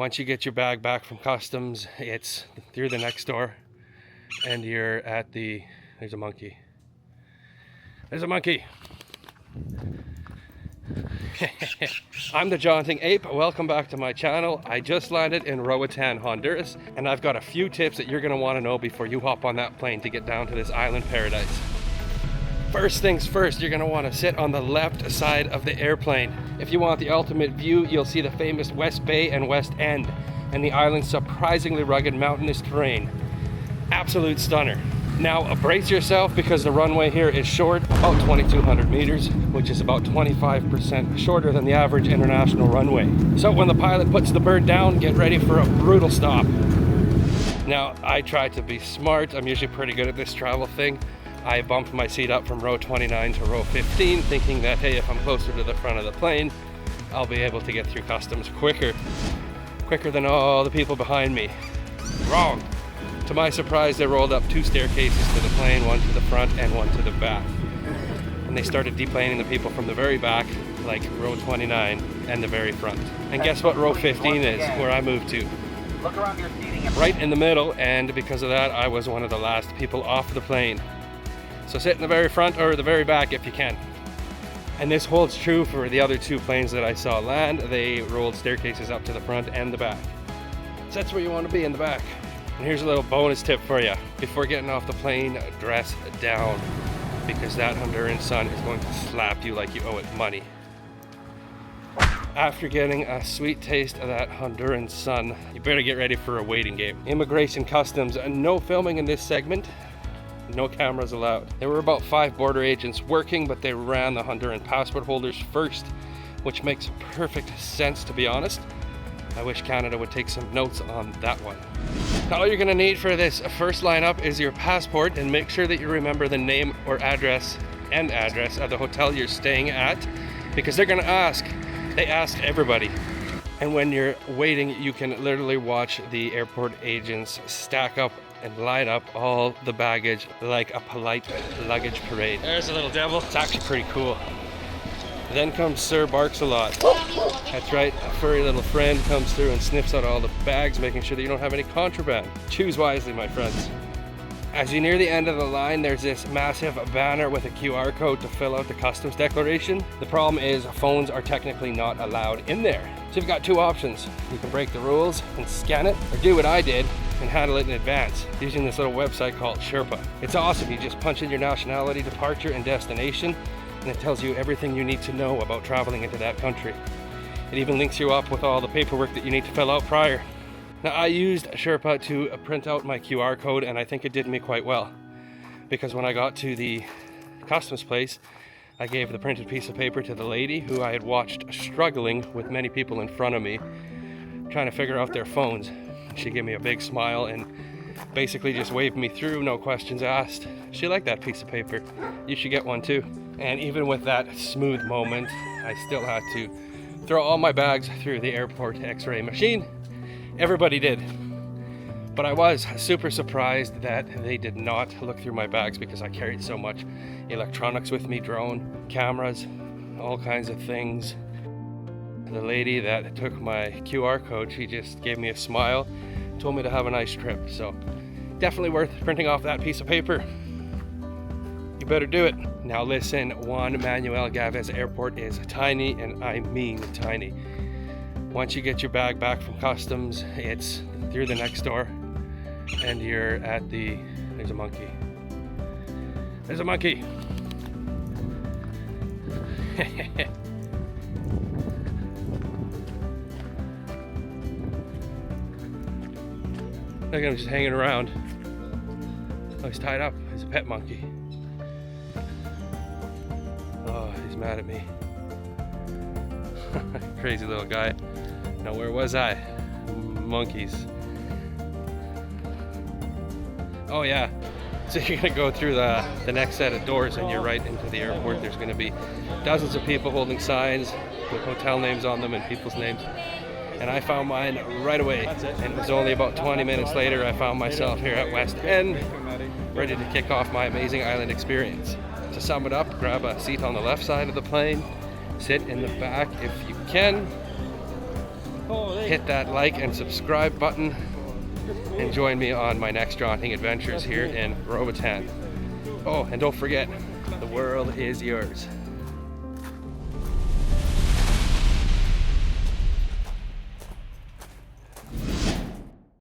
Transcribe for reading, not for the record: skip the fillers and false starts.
Once you get your bag back from customs, it's through the next door and you're at the, there's a monkey. There's a monkey. I'm the Jaunting Ape. Welcome back to my channel. I just landed in Roatan, Honduras, and I've got a few tips that you're going to want to know before you hop on that plane to get down to this island paradise. First things first, you're going to want to sit on the left side of the airplane. If you want the ultimate view, you'll see the famous West Bay and West End, and the island's surprisingly rugged mountainous terrain. Absolute stunner. Now brace yourself because the runway here is short, about 2,200 meters, which is about 25% shorter than the average international runway. So when the pilot puts the bird down, get ready for a brutal stop. Now I tried to be smart. I'm usually pretty good at this travel thing. I bumped my seat up from row 29 to row 15, thinking that, hey, if I'm closer to the front of the plane, I'll be able to get through customs quicker than all the people behind me. Wrong. To my surprise, they rolled up 2 staircases to the plane, one to the front and one to the back. And they started deplaning the people from the very back, like row 29 and the very front. And guess what row 15 is, where I moved to? Look around your seating. Right in the middle, and because of that, I was one of the last people off the plane. So sit in the very front or the very back if you can. And this holds true for the other 2 planes that I saw land. They rolled staircases up to the front and the back. So that's where you want to be, in the back. And here's a little bonus tip for you. Before getting off the plane, dress down, because that Honduran sun is going to slap you like you owe it money. After getting a sweet taste of that Honduran sun, you better get ready for a waiting game. Immigration customs, no filming in this segment, no cameras allowed. There were about 5 border agents working, but they ran the Honduran passport holders first, which makes perfect sense, to be honest. I wish Canada would take some notes on that one. Now all you're gonna need for this first lineup is your passport, and make sure that you remember the name or address of the hotel you're staying at, because they're gonna ask. They ask everybody. And when you're waiting, you can literally watch the airport agents stack up and line up all the baggage like a polite luggage parade. There's a little devil. It's actually pretty cool. Then comes Sir Barks a Lot. That's right, a furry little friend comes through and sniffs out all the bags, making sure that you don't have any contraband. Choose wisely, my friends. As you near the end of the line, there's this massive banner with a QR code to fill out the customs declaration. The problem is phones are technically not allowed in there. So you've got 2 options. You can break the rules and scan it, or do what I did and handle it in advance using this little website called Sherpa. It's awesome. You just punch in your nationality, departure, and destination, and it tells you everything you need to know about traveling into that country. It even links you up with all the paperwork that you need to fill out prior. Now I used Sherpa to print out my QR code, and I think it did me quite well, because when I got to the customs place, I gave the printed piece of paper to the lady who I had watched struggling with many people in front of me trying to figure out their phones. She gave me a big smile and basically just waved me through, no questions asked. She liked that piece of paper. You should get one too. And even with that smooth moment, I still had to throw all my bags through the airport x-ray machine. Everybody did. But I was super surprised that they did not look through my bags, because I carried so much electronics with me, drone, cameras, all kinds of things. The lady that took my QR code, she just gave me a smile, told me to have a nice trip. So definitely worth printing off that piece of paper. You better do it. Now listen, Juan Manuel Gálvez Airport is tiny, and I mean tiny. Once you get your bag back from customs, it's through the next door and you're at the, there's a monkey. There's a monkey. Look at him just hanging around. Oh, he's tied up. He's a pet monkey. Oh, he's mad at me. Crazy little guy. Now where was I? Monkeys. Oh yeah. So you're gonna go through the next set of doors and you're right into the airport. There's gonna be dozens of people holding signs with hotel names on them and people's names. And I found mine right away. And it was only about 20 minutes later I found myself here at West End, ready to kick off my amazing island experience. To sum it up, grab a seat on the left side of the plane, sit in the back if you can, hit that like and subscribe button and join me on my next jaunting adventures here in Roatan. Oh, and don't forget, the world is yours.